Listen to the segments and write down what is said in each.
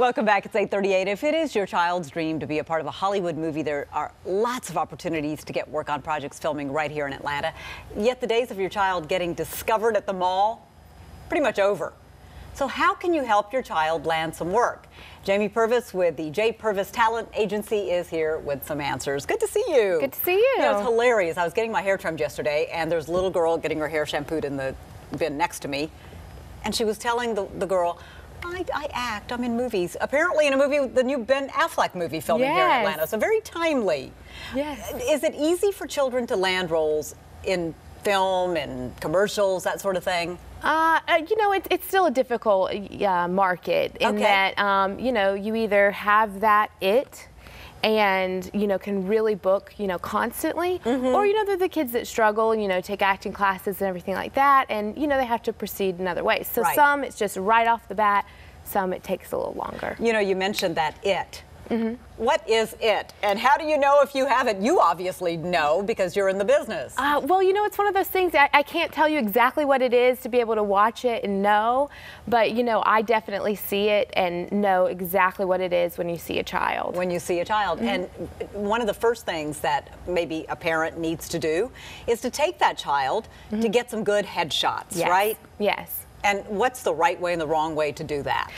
Welcome back. It's 8:38. If it is your child's dream to be a part of a Hollywood movie, there are lots of opportunities to get work on projects filming right here in Atlanta. Yet the days of your child getting discovered at the mall, pretty much over. So how can you help your child land some work? Jayme Pervis with the Pervis Talent Agency is here with some answers. Good to see you. Good to see you. You know, it's hilarious. I was getting my hair trimmed yesterday, and there's a little girl getting her hair shampooed in the bin next to me, and she was telling the girl, I act, I'm in movies. Apparently in a movie, the new Ben Affleck movie filming here in Atlanta. So very timely. Yes. Is it easy for children to land roles in film and commercials, that sort of thing? You know, it's still a difficult market in that, you know, you either have that and, you know, can really book, you know, constantly, or, you know, they're the kids that struggle, you know, take acting classes and everything like that, and, you know, they have to proceed in other ways. So some, it's just right off the bat, some it takes a little longer. You know, you mentioned that What is it? And how do you know if you have it? You obviously know because you're in the business. Well, you know, it's one of those things, I can't tell you exactly what it is to be able to watch it and know, but, you know, I definitely see it and know exactly what it is when you see a child. When you see a child. And one of the first things that maybe a parent needs to do is to take that child to get some good headshots, right? Yes. And what's the right way and the wrong way to do that?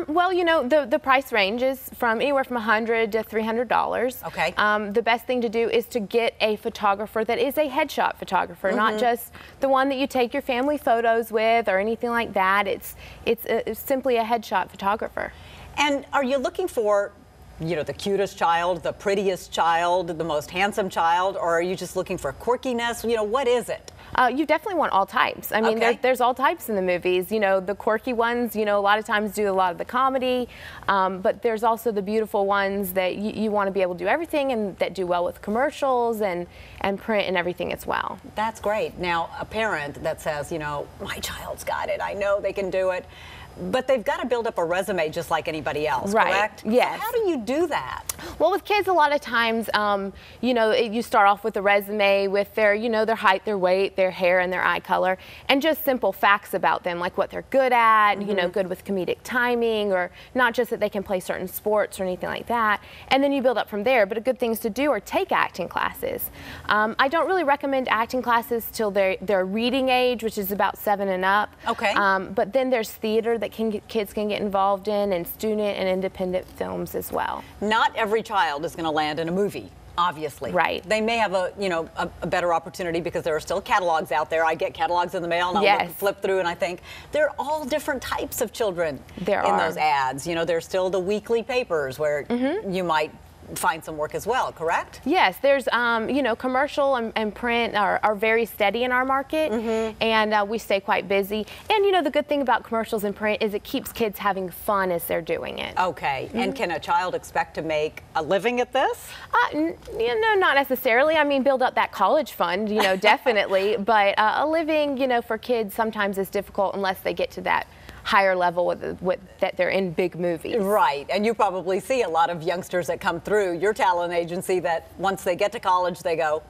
Well, you know, the price ranges from anywhere from $100 to $300. Okay. The best thing to do is to get a photographer that is a headshot photographer, not just the one that you take your family photos with or anything like that. It's simply a headshot photographer. And are you looking for, you know, the cutest child, the prettiest child, the most handsome child, or are you just looking for quirkiness? You know, what is it? You definitely want all types. I mean, there's all types in the movies. You know, the quirky ones, you know, a lot of times do a lot of the comedy, but there's also the beautiful ones that you want to be able to do everything and that do well with commercials and print and everything as well. That's great. Now, a parent that says, you know, my child's got it, I know they can do it, but they've got to build up a resume just like anybody else, correct? Yes. So how do you do that? Well, with kids, a lot of times, you know, you start off with a resume with their, you know, their height, their weight, their hair, and their eye color, and just simple facts about them, like what they're good at, you know, good with comedic timing, or not just that they can play certain sports or anything like that. And then you build up from there. But good things to do are take acting classes. I don't really recommend acting classes till their reading age, which is about 7 and up. Okay. But then there's theater that kids can get involved in, and student and independent films as well. Not every child is going to land in a movie, obviously. Right. They may have a, you know, a better opportunity because there are still catalogs out there. I get catalogs in the mail and I'll flip through and I think they're all different types of children in those ads. You know, there's still the weekly papers where you might find some work as well, correct? Yes, there's, you know, commercial and print are very steady in our market, and we stay quite busy. And, you know, the good thing about commercials and print is it keeps kids having fun as they're doing it. Okay, and can a child expect to make a living at this? You know, not necessarily. I mean, build up that college fund, you know, definitely, but a living, you know, for kids sometimes is difficult unless they get to that higher level with that they're in big movies. Right, and you probably see a lot of youngsters that come through your talent agency that once they get to college they go,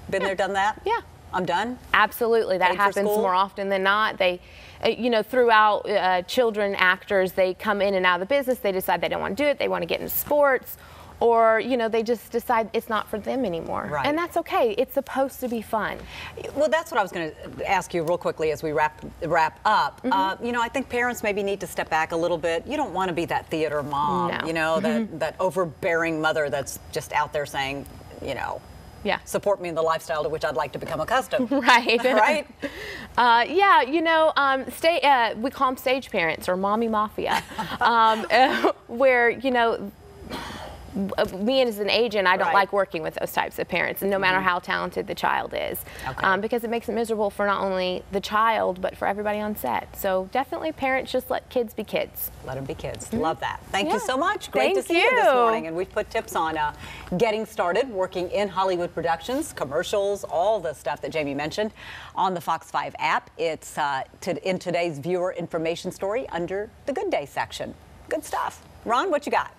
been there, done that? Yeah. I'm done? Absolutely, that happens more often than not. They, you know, throughout children actors, they come in and out of the business, they decide they don't want to do it, they want to get into sports, or, you know, they just decide it's not for them anymore. Right. And that's okay. It's supposed to be fun. Well, that's what I was going to ask you real quickly as we wrap up. You know, I think parents maybe need to step back a little bit. You don't want to be that theater mom, you know, that overbearing mother that's just out there saying, you know, support me in the lifestyle to which I'd like to become accustomed. Right. Right? Yeah, you know, we call them stage parents or mommy mafia, where, you know, me as an agent, I don't like working with those types of parents, and no matter how talented the child is, because it makes it miserable for not only the child, but for everybody on set. So definitely parents, just let kids be kids. Let them be kids. Love that. Thank you so much. Great to see you this morning. And we've put tips on getting started, working in Hollywood productions, commercials, all the stuff that Jayme mentioned on the Fox 5 app. It's in today's viewer information story under the Good Day section. Good stuff. Ron, what you got?